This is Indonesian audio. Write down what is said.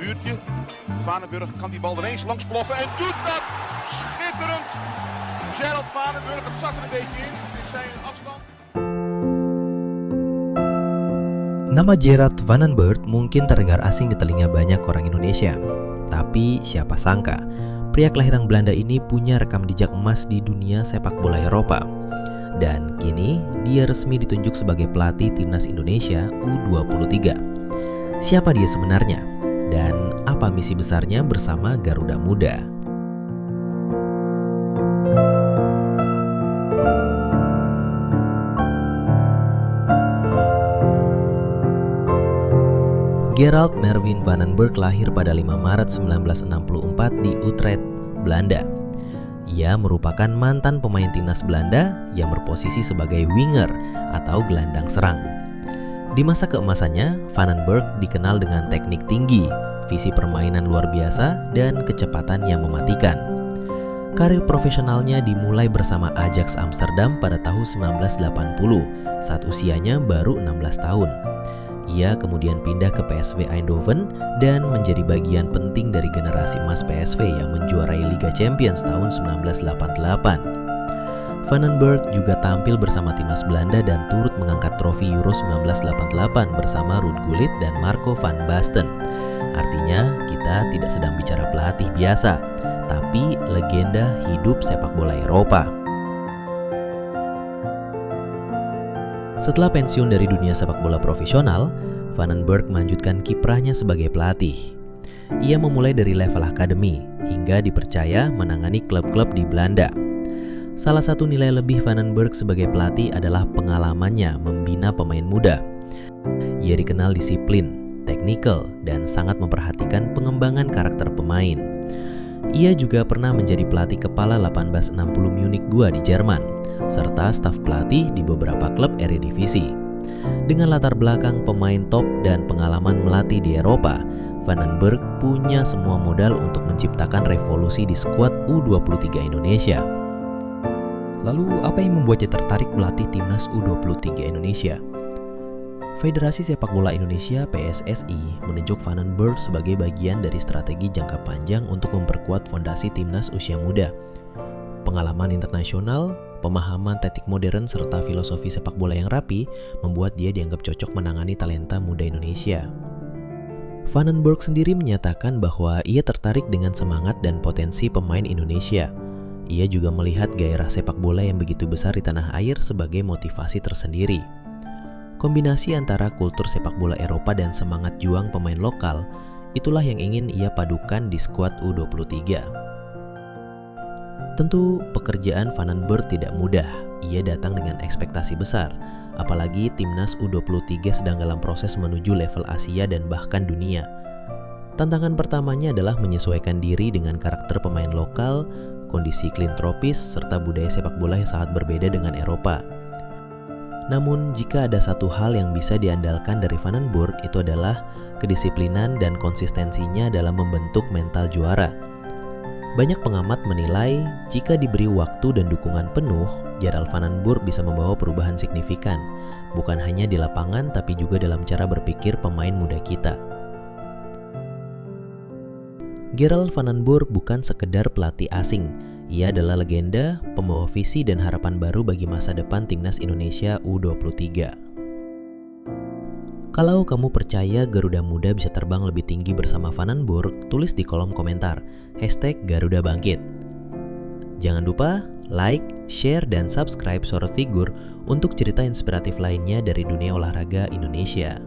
muurtje. Vanenburg kan die bal er eens langs ploffen en doet dat! Schitterend! Gerald Vanenburg, het zat er een beetje in. Dit is zijn afstand. Nama Gerard Vanenburg mungkin terdengar asing di telinga banyak orang Indonesia. Tapi siapa sangka, pria kelahiran Belanda ini punya rekam jejak emas di dunia sepak bola Eropa. Dan kini dia resmi ditunjuk sebagai pelatih timnas Indonesia U23. Siapa dia sebenarnya? Dan apa misi besarnya bersama Garuda Muda? Gerald Merwin Vanenburg lahir pada 5 Maret 1964 di Utrecht, Belanda. Ia merupakan mantan pemain timnas Belanda yang berposisi sebagai winger atau gelandang serang. Di masa keemasannya, Vanenburg dikenal dengan teknik tinggi, visi permainan luar biasa, dan kecepatan yang mematikan. Karir profesionalnya dimulai bersama Ajax Amsterdam pada tahun 1980 saat usianya baru 16 tahun. Ia kemudian pindah ke PSV Eindhoven dan menjadi bagian penting dari generasi emas PSV yang menjuarai Liga Champions tahun 1988. Vanenburg juga tampil bersama timnas Belanda dan turut mengangkat trofi Euro 1988 bersama Ruud Gullit dan Marco van Basten. Artinya, kita tidak sedang bicara pelatih biasa, tapi legenda hidup sepak bola Eropa. Setelah pensiun dari dunia sepak bola profesional, Vanenburg melanjutkan kiprahnya sebagai pelatih. Ia memulai dari level akademi hingga dipercaya menangani klub-klub di Belanda. Salah satu nilai lebih Vanenburg sebagai pelatih adalah pengalamannya membina pemain muda. Ia dikenal disiplin, teknikal, dan sangat memperhatikan pengembangan karakter pemain. Ia juga pernah menjadi pelatih kepala 1860 Munich II di Jerman, serta staf pelatih di beberapa klub Eredivisie. Dengan latar belakang pemain top dan pengalaman melatih di Eropa, Vanenburg punya semua modal untuk menciptakan revolusi di skuad U23 Indonesia. Lalu apa yang membuatnya tertarik melatih timnas U23 Indonesia? Federasi Sepak Bola Indonesia (PSSI) menunjuk Vanenburg sebagai bagian dari strategi jangka panjang untuk memperkuat fondasi timnas usia muda. Pengalaman internasional, pemahaman taktik modern, serta filosofi sepak bola yang rapi membuat dia dianggap cocok menangani talenta muda Indonesia. Vanenburg sendiri menyatakan bahwa ia tertarik dengan semangat dan potensi pemain Indonesia. Ia juga melihat gairah sepak bola yang begitu besar di tanah air sebagai motivasi tersendiri. Kombinasi antara kultur sepak bola Eropa dan semangat juang pemain lokal, itulah yang ingin ia padukan di skuad U23. Tentu pekerjaan Vanenburg tidak mudah. Ia datang dengan ekspektasi besar, apalagi timnas U23 sedang dalam proses menuju level Asia dan bahkan dunia. Tantangan pertamanya adalah menyesuaikan diri dengan karakter pemain lokal, kondisi iklim tropis, serta budaya sepak bola yang sangat berbeda dengan Eropa. Namun, jika ada satu hal yang bisa diandalkan dari Vanenburg, itu adalah kedisiplinan dan konsistensinya dalam membentuk mental juara. Banyak pengamat menilai, jika diberi waktu dan dukungan penuh, Gerald Vanenburg bisa membawa perubahan signifikan, bukan hanya di lapangan tapi juga dalam cara berpikir pemain muda kita. Gerald Vanenburg bukan sekedar pelatih asing. Ia adalah legenda, pembawa visi dan harapan baru bagi masa depan timnas Indonesia U23. Kalau kamu percaya Garuda Muda bisa terbang lebih tinggi bersama Vanenburg, tulis di kolom komentar #GarudaBangkit. Jangan lupa like, share, dan subscribe Sorot Figur untuk cerita inspiratif lainnya dari dunia olahraga Indonesia.